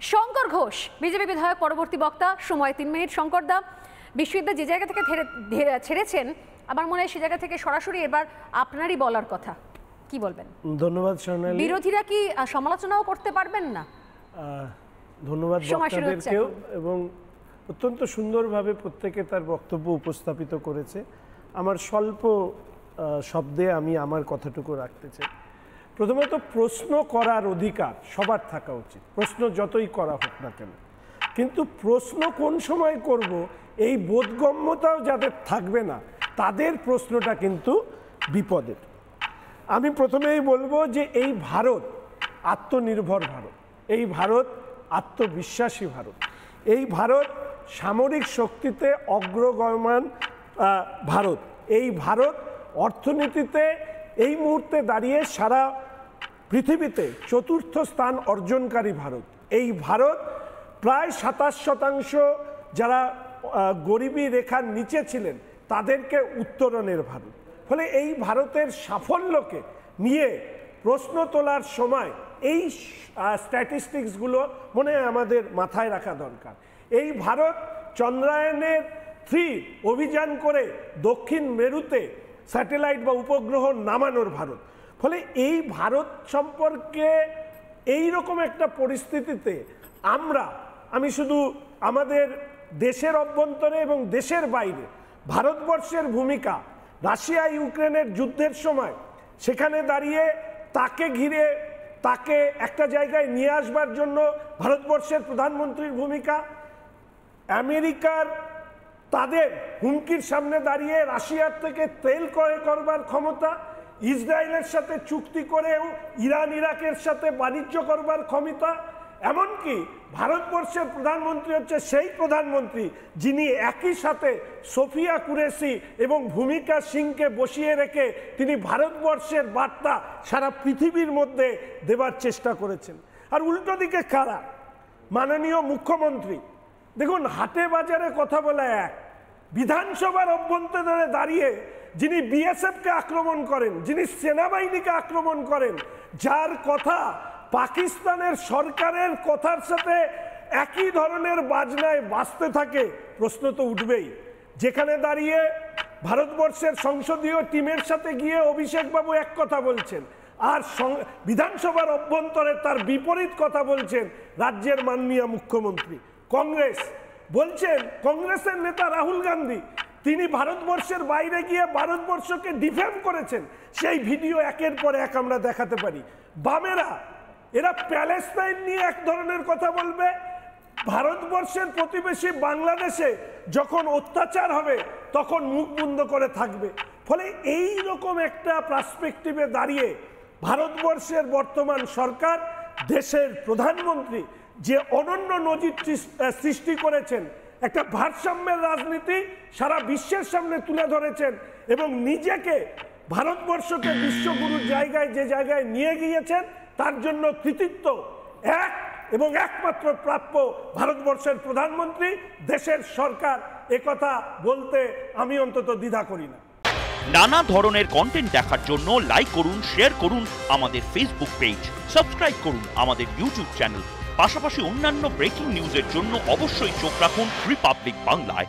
Shankar Ghosh BJP বিধায়ক, পরবর্তী বক্তা। সময় 3 মিনিট। শঙ্কর দা, বিশ্ববিদ্যালয় যে জায়গা থেকে ছেড়েছেন, আমার মনে হয় সে জায়গা থেকে সরাসরি এবার আপনারই বলার কথা, কি বলবেন? ধন্যবাদ সোনালী। বিরোধীরা কি সমালোচনাও করতে পারবেন না? ধন্যবাদ বক্তাদেরকেও, এবং অত্যন্ত সুন্দরভাবে প্রত্যেকে তার বক্তব্য উপস্থাপিত করেছে। আমার স্বল্প শব্দে আমি আমার কথাটুকু রাখতে চাই। প্রথমত, প্রশ্ন করার অধিকার সবার থাকা উচিত, প্রশ্ন যতই করা হোক না কেন, কিন্তু প্রশ্ন কোন সময় করব এই বোধগম্যতাও যাদের থাকবে না, তাদের প্রশ্নটা কিন্তু বিপদের। আমি প্রথমেই বলবো যে এই ভারত আত্মনির্ভর ভারত, এই ভারত আত্মবিশ্বাসী ভারত, এই ভারত সামরিক শক্তিতে অগ্রগমন ভারত, এই ভারত অর্থনীতিতে এই মুহূর্তে দাঁড়িয়ে সারা পৃথিবীতে 4র্থ স্থান অর্জনকারী ভারত, এই ভারত প্রায় 27% যারা গরিবী রেখার নিচে ছিলেন তাদেরকে উত্তরণের ভারত। ফলে এই ভারতের সাফল্যকে নিয়ে প্রশ্ন তোলার সময় এই স্ট্যাটিস্টিক্সগুলো মনে হয় আমাদের মাথায় রাখা দরকার। এই ভারত চন্দ্রায়নের 3 অভিযান করে দক্ষিণ মেরুতে স্যাটেলাইট বা উপগ্রহ নামানোর ভারত। ফলে এই ভারত সম্পর্কে এই রকম একটা পরিস্থিতিতে আমি শুধু আমাদের দেশের অভ্যন্তরে এবং দেশের বাইরে ভারতবর্ষের ভূমিকা, রাশিয়া ইউক্রেনের যুদ্ধের সময় সেখানে দাঁড়িয়ে তাকে ঘিরে তাকে একটা জায়গায় নিয়ে আসবার জন্য ভারতবর্ষের প্রধানমন্ত্রীর ভূমিকা, আমেরিকার তাদের হুমকির সামনে দাঁড়িয়ে রাশিয়ার থেকে তেল ক্রয় করবার ক্ষমতা, ইসরায়েলের সাথে চুক্তি করেও ইরান ইরাকের সাথে বাণিজ্য করবার ক্ষমতা, এমনকি ভারতবর্ষের প্রধানমন্ত্রী হচ্ছে সেই প্রধানমন্ত্রী যিনি একই সাথে সোফিয়া কুরেশি এবং ভূমিকা সিংকে বসিয়ে রেখে তিনি ভারতবর্ষের বার্তা সারা পৃথিবীর মধ্যে দেবার চেষ্টা করেছেন। আর উল্টো দিকে কারা? মাননীয় মুখ্যমন্ত্রী। দেখুন, হাটে বাজারে কথা বলা এক, বিধানসভার অভ্যন্তরে দাঁড়িয়ে যিনি বিএসএফকে আক্রমণ করেন, যিনি সেনাবাহিনীকে আক্রমণ করেন, যার কথা পাকিস্তানের সরকারের কথার সাথে একই ধরনের বাজনায় বাজতে থাকে, প্রশ্ন তো উঠবেই। যেখানে দাঁড়িয়ে ভারতবর্ষের সংসদীয় টিমের সাথে গিয়ে অভিষেক বাবু এক কথা বলছেন, আর বিধানসভার অভ্যন্তরে তার বিপরীত কথা বলছেন রাজ্যের মাননীয় মুখ্যমন্ত্রী। কংগ্রেস বলছেন, কংগ্রেসের নেতা রাহুল গান্ধী তিনি ভারতবর্ষের বাইরে গিয়ে ভারতবর্ষকে ডিফেম করেছেন, সেই ভিডিও একের পর এক আমরা দেখাতে পারি। বামেরা এরা প্যালেস্তাইন নিয়ে এক ধরনের কথা বলবে, ভারতবর্ষের প্রতিবেশী বাংলাদেশে যখন অত্যাচার হবে তখন মুখ বন্ধ করে থাকবে। ফলে এই রকম একটা পার্সপেক্টিভে দাঁড়িয়ে ভারতবর্ষের বর্তমান সরকার, দেশের প্রধানমন্ত্রী যে অনন্য নজির সৃষ্টি করেছেন, একটা ভারসাম্যের রাজনীতি সারা বিশ্বের সামনে তুলে ধরেছেন এবং নিজেকে ভারতবর্ষকে বিশ্বগুরুর জায়গায় যে জায়গায় নিয়ে গিয়েছেন, তার জন্য কৃতিত্ব এক এবং একমাত্র প্রাপ্য ভারতবর্ষের প্রধানমন্ত্রী, দেশের সরকার। একথা বলতে আমি অন্তত দ্বিধা করি না। নানা ধরনের কন্টেন্ট দেখার জন্য লাইক করুন, শেয়ার করুন আমাদের ফেসবুক পেজ, সাবস্ক্রাইব করুন আমাদের ইউটিউব চ্যানেল। পাশাপাশি অন্যান্য ব্রেকিং নিউজের জন্য অবশ্যই চোখ রাখুন রিপাবলিক বাংলায়।